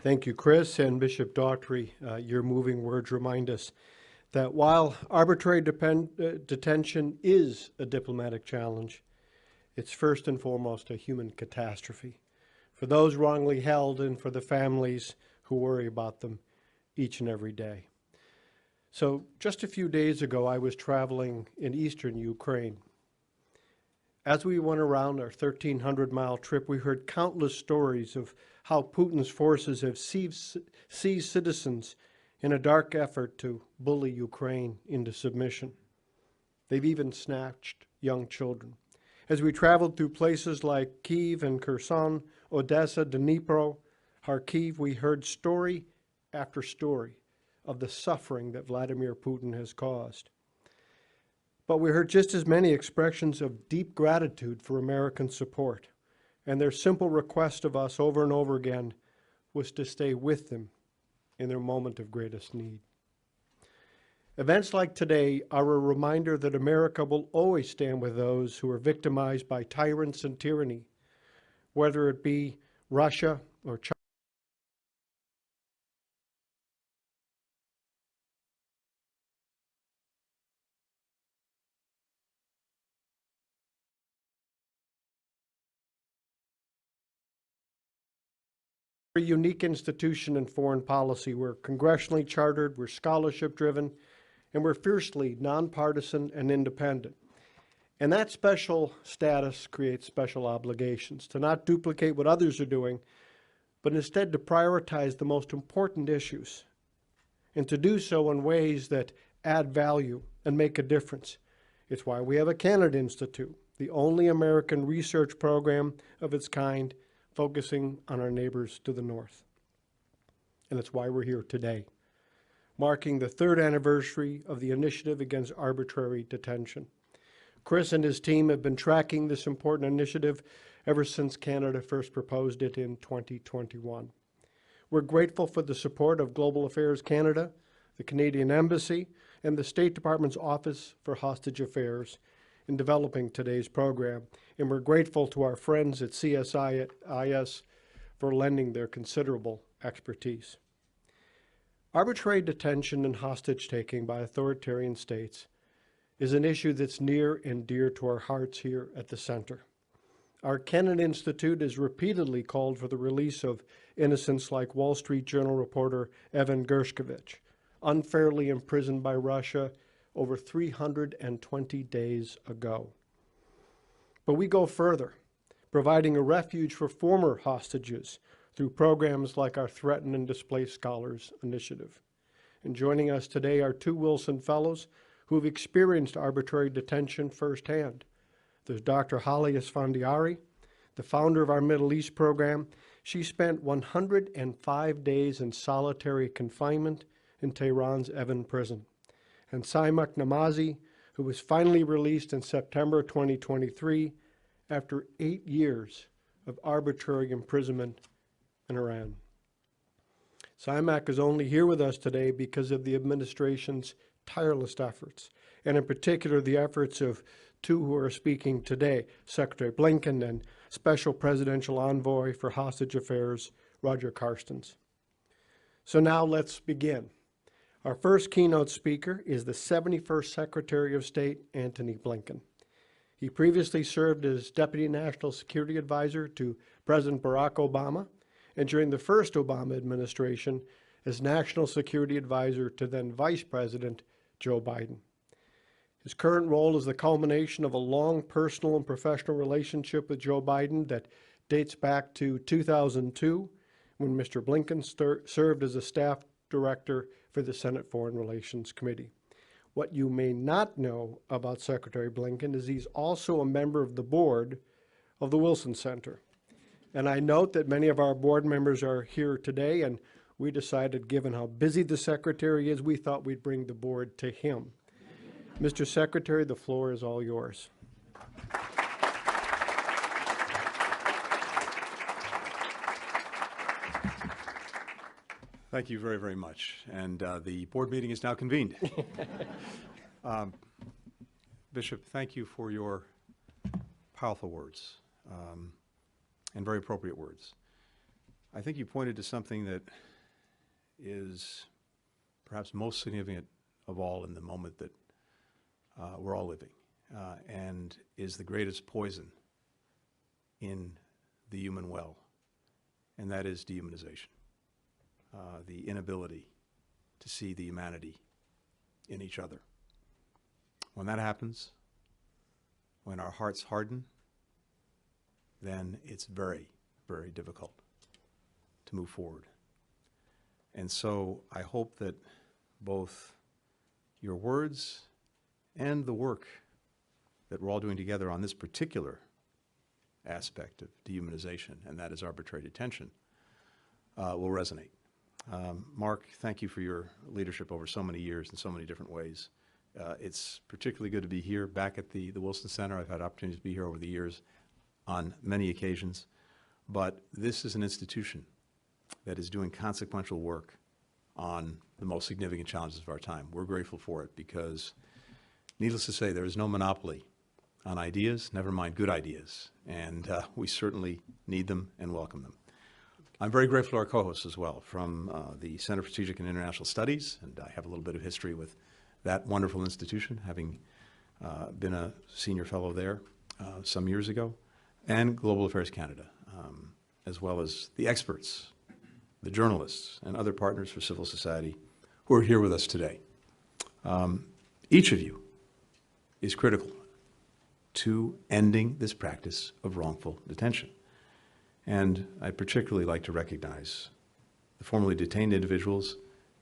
Thank you, Chris and Bishop Daughtry. Your moving words remind us that while arbitrary detention is a diplomatic challenge, it's first and foremost a human catastrophe for those wrongly held and for the families who worry about them each and every day. So just a few days ago, I was traveling in eastern Ukraine. As we went around our 1,300-mile trip, we heard countless stories of how Putin's forces have seized citizens in a dark effort to bully Ukraine into submission. They've even snatched young children. As we traveled through places like Kyiv and Kherson, Odessa, Dnipro, Kharkiv, we heard story after story of the suffering that Vladimir Putin has caused. But we heard just as many expressions of deep gratitude for American support, and their simple request of us over and over again was to stay with them in their moment of greatest need. Events like today are a reminder that America will always stand with those who are victimized by tyrants and tyranny, whether it be Russia or China. A unique institution in foreign policy. We're congressionally chartered, we're scholarship-driven, and we're fiercely nonpartisan and independent. And that special status creates special obligations to not duplicate what others are doing, but instead to prioritize the most important issues, and to do so in ways that add value and make a difference. It's why we have a Canada Institute, the only American research program of its kind focusing on our neighbors to the north. And that's why we're here today, marking the 3rd anniversary of the Initiative Against Arbitrary Detention. Chris and his team have been tracking this important initiative ever since Canada first proposed it in 2021. We're grateful for the support of Global Affairs Canada, the Canadian Embassy, and the State Department's Office for Hostage Affairs in developing today's program, and we're grateful to our friends at CSIS for lending their considerable expertise. Arbitrary detention and hostage-taking by authoritarian states is an issue that's near and dear to our hearts here at the center. Our Canada Institute has repeatedly called for the release of innocents like Wall Street Journal reporter Evan Gershkovich, unfairly imprisoned by Russia over 320 days ago. But we go further, providing a refuge for former hostages through programs like our Threatened and Displaced Scholars Initiative. And joining us today are 2 Wilson Fellows who have experienced arbitrary detention firsthand. There's Dr. Holly Esfandiari, the founder of our Middle East program. She spent 105 days in solitary confinement in Tehran's Evin prison. And Saimak Namazi, who was finally released in September 2023 after 8 years of arbitrary imprisonment in Iran. Saimak is only here with us today because of the administration's tireless efforts, and in particular the efforts of 2 who are speaking today, Secretary Blinken and Special Presidential Envoy for Hostage Affairs, Roger Carstens. So now let's begin. Our first keynote speaker is the 71st Secretary of State, Antony Blinken. He previously served as Deputy National Security Advisor to President Barack Obama, and during the first Obama administration, as National Security Advisor to then Vice President Joe Biden. His current role is the culmination of a long personal and professional relationship with Joe Biden that dates back to 2002, when Mr. Blinken served as a staff director for the Senate Foreign Relations Committee. What you may not know about Secretary Blinken is he's also a member of the board of the Wilson Center. And I note that many of our board members are here today, and we decided, given how busy the Secretary is, we thought we'd bring the board to him. Mr. Secretary, the floor is all yours. Thank you very, very much. And the board meeting is now convened. Bishop, thank you for your powerful words and very appropriate words. I think you pointed to something that is perhaps most significant of all in the moment that we're all living, and is the greatest poison in the human well, and that is dehumanization, the inability to see the humanity in each other. When that happens, when our hearts harden, then it's very, very difficult to move forward. And so I hope that both your words and the work that we're all doing together on this particular aspect of dehumanization, and that is arbitrary detention, will resonate. Mark, thank you for your leadership over so many years in so many different ways. It's particularly good to be here back at the Wilson Center. I've had opportunities to be here over the years on many occasions, but this is an institution that is doing consequential work on the most significant challenges of our time. We're grateful for it because, needless to say, there is no monopoly on ideas, never mind good ideas, and we certainly need them and welcome them. I'm very grateful to our co-hosts as well from the Center for Strategic and International Studies, and I have a little bit of history with that wonderful institution, having been a senior fellow there some years ago, and Global Affairs Canada, as well as the experts, the journalists, and other partners for civil society who are here with us today. Each of you is critical to ending this practice of wrongful detention. And I'd particularly like to recognize the formerly detained individuals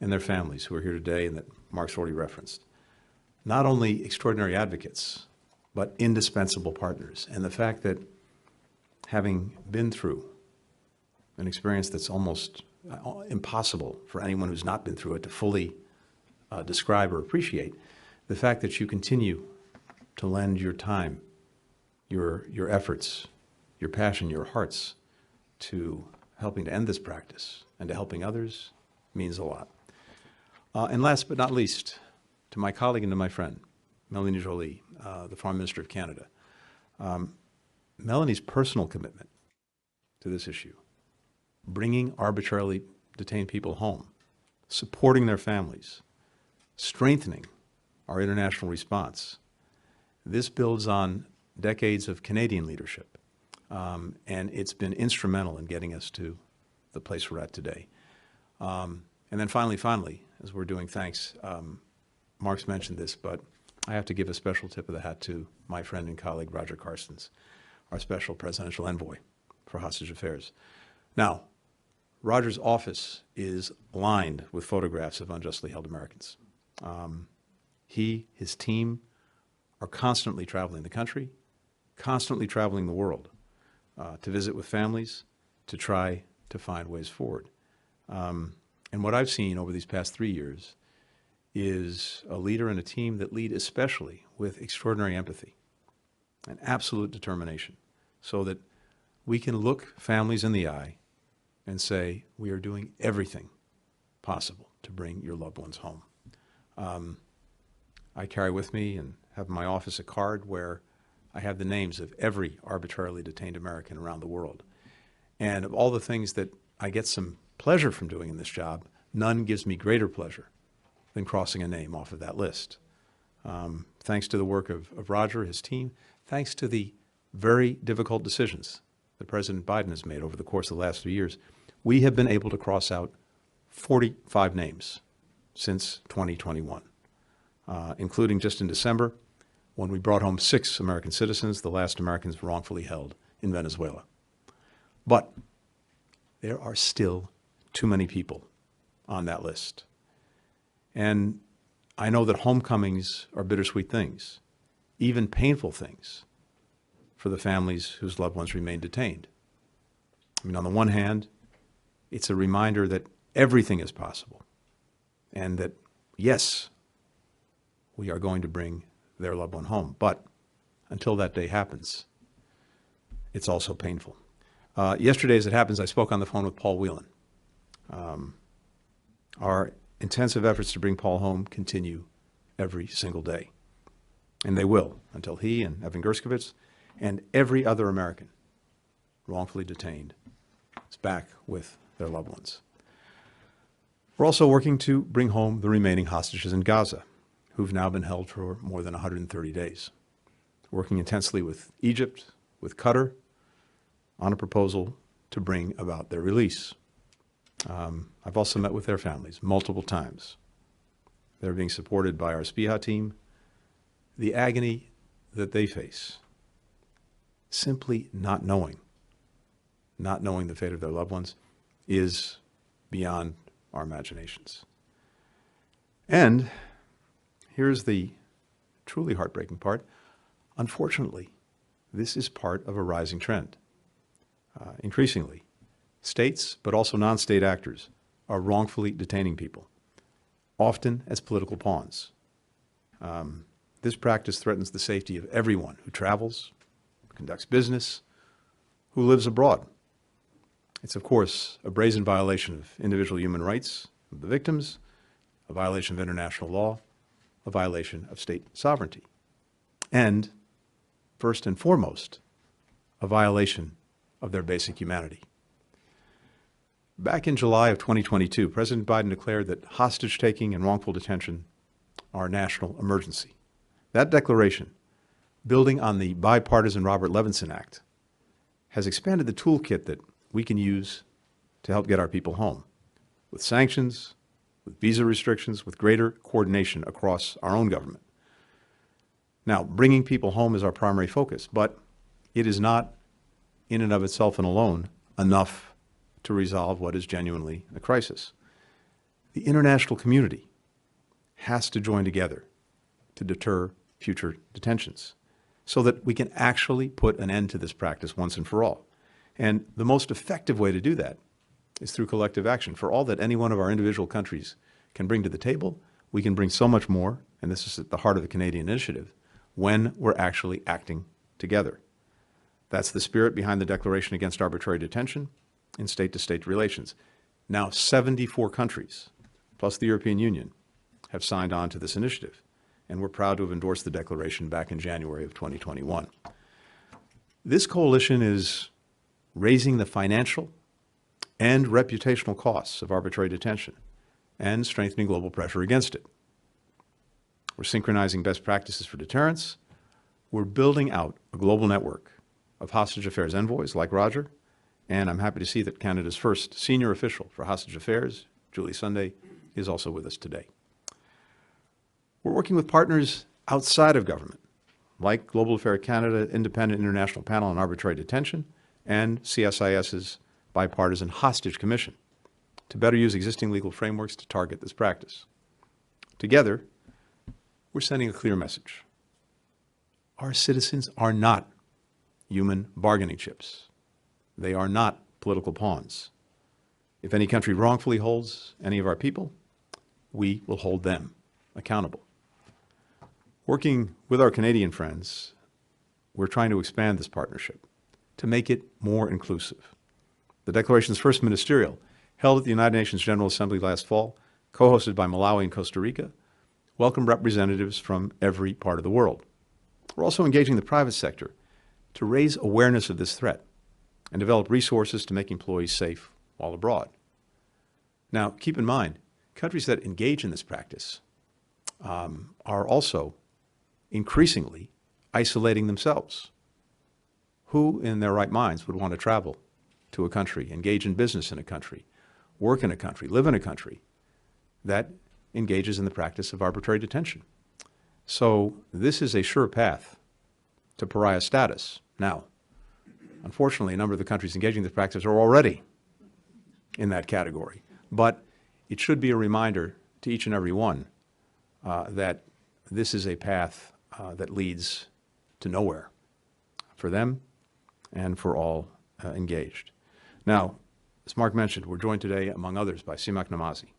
and their families who are here today and that Mark's already referenced. Not only extraordinary advocates, but indispensable partners. And the fact that having been through an experience that's almost impossible for anyone who's not been through it to fully describe or appreciate, the fact that you continue to lend your time, your efforts, your passion, your hearts to helping to end this practice and to helping others means a lot. And last but not least, to my colleague and to my friend, Melanie Joly, the Foreign Minister of Canada. Melanie's personal commitment to this issue, bringing arbitrarily detained people home, supporting their families, strengthening our international response. This builds on decades of Canadian leadership, and it's been instrumental in getting us to the place we're at today. And then finally, as we're doing thanks, Mark's mentioned this, but I have to give a special tip of the hat to my friend and colleague, Roger Carstens, our special presidential envoy for hostage affairs. Now, Roger's office is lined with photographs of unjustly held Americans. He, his team, are constantly traveling the country, constantly traveling the world to visit with families, to try to find ways forward. And what I've seen over these past 3 years is a leader and a team that lead especially with extraordinary empathy and absolute determination so that we can look families in the eye and say, we are doing everything possible to bring your loved ones home. I carry with me and have in my office a card where I have the names of every arbitrarily detained American around the world. And of all the things that I get some pleasure from doing in this job, none gives me greater pleasure than crossing a name off of that list. Thanks to the work of Roger, his team, thanks to the very difficult decisions that President Biden has made over the course of the last few years, we have been able to cross out 45 names since 2021, including just in December when we brought home 6 American citizens, the last Americans wrongfully held in Venezuela. But there are still too many people on that list. And I know that homecomings are bittersweet things, even painful things for the families whose loved ones remain detained. I mean, on the one hand, it's a reminder that everything is possible and that, yes, we are going to bring their loved one home. But until that day happens, it's also painful. Yesterday, as it happens, I spoke on the phone with Paul Whelan. Our intensive efforts to bring Paul home continue every single day. And they will until he and Evan Gershkovich and every other American wrongfully detained back with their loved ones. We're also working to bring home the remaining hostages in Gaza, who've now been held for more than 130 days. Working intensely with Egypt, with Qatar, on a proposal to bring about their release. I've also met with their families multiple times. They're being supported by our SPIHA team. The agony that they face, simply not knowing the fate of their loved ones, is beyond our imaginations. And here's the truly heartbreaking part. Unfortunately, this is part of a rising trend. Increasingly, states, but also non-state actors, are wrongfully detaining people, often as political pawns. This practice threatens the safety of everyone who travels, conducts business, who lives abroad. It's, of course, a brazen violation of individual human rights of the victims, a violation of international law, a violation of state sovereignty, and, first and foremost, a violation of their basic humanity. Back in July of 2022, President Biden declared that hostage-taking and wrongful detention are a national emergency. That declaration, building on the bipartisan Robert Levinson Act, has expanded the toolkit that we can use to help get our people home, with sanctions, with visa restrictions, with greater coordination across our own government. Now, bringing people home is our primary focus, but it is not, in and of itself and alone, enough to resolve what is genuinely a crisis. The international community has to join together to deter future detentions so that we can actually put an end to this practice once and for all. And the most effective way to do that is through collective action. For all that any one of our individual countries can bring to the table, we can bring so much more, and this is at the heart of the Canadian initiative, when we're actually acting together. That's the spirit behind the Declaration Against Arbitrary Detention in state-to-state relations. Now 74 countries, plus the European Union, have signed on to this initiative, and we're proud to have endorsed the declaration back in January of 2021. This coalition is raising the financial and reputational costs of arbitrary detention and strengthening global pressure against it. We're synchronizing best practices for deterrence. We're building out a global network of hostage affairs envoys like Roger, and I'm happy to see that Canada's first senior official for hostage affairs, Julie Sunday, is also with us today. We're working with partners outside of government, like Global Affairs Canada Independent International Panel on Arbitrary Detention and CSIS's Bipartisan Hostage Commission, to better use existing legal frameworks to target this practice. Together, we're sending a clear message. Our citizens are not human bargaining chips. They are not political pawns. If any country wrongfully holds any of our people, we will hold them accountable. Working with our Canadian friends, we're trying to expand this partnership to make it more inclusive. The Declaration's first ministerial, held at the United Nations General Assembly last fall, co-hosted by Malawi and Costa Rica, welcomed representatives from every part of the world. We're also engaging the private sector to raise awareness of this threat and develop resources to make employees safe while abroad. Now, keep in mind, countries that engage in this practice are also increasingly isolating themselves. Who in their right minds would want to travel to a country, engage in business in a country, work in a country, live in a country that engages in the practice of arbitrary detention? So this is a sure path to pariah status. Now, unfortunately, a number of the countries engaging in this practice are already in that category. But it should be a reminder to each and every one that this is a path that leads to nowhere for them and for all engaged. Now, as Mark mentioned, we're joined today, among others, by Simak Namazi.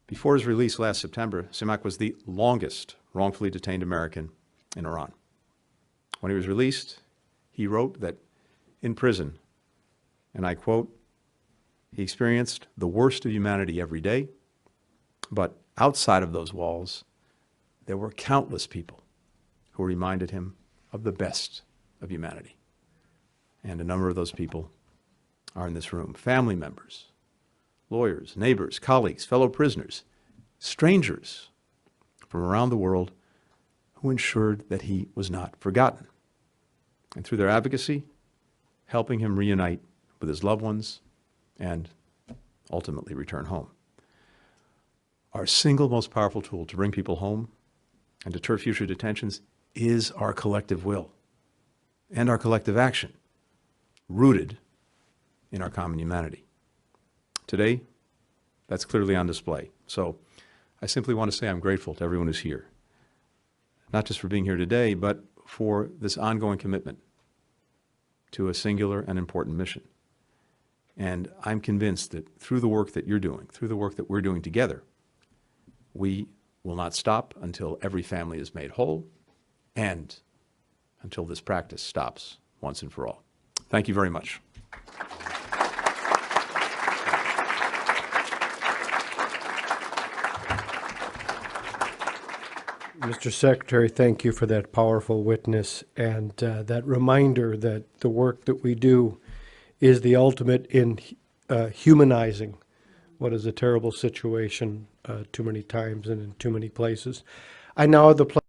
Before his release last September, Simak was the longest wrongfully detained American in Iran. When he was released, he wrote that in prison, and I quote, he experienced the worst of humanity every day, but outside of those walls, there were countless people who reminded him of the best of humanity. And a number of those people are in this room, family members, lawyers, neighbors, colleagues, fellow prisoners, strangers from around the world who ensured that he was not forgotten. And through their advocacy, helping him reunite with his loved ones and ultimately return home. Our single most powerful tool to bring people home and deter future detentions is our collective will and our collective action, rooted in our common humanity. Today, that's clearly on display. So I simply want to say I'm grateful to everyone who's here, not just for being here today, but for this ongoing commitment to a singular and important mission. And I'm convinced that through the work that you're doing, through the work that we're doing together, we will not stop until every family is made whole and until this practice stops once and for all. Thank you very much. Mr. Secretary, thank you for that powerful witness and that reminder that the work that we do is the ultimate in humanizing what is a terrible situation too many times and in too many places. I now have the pleasure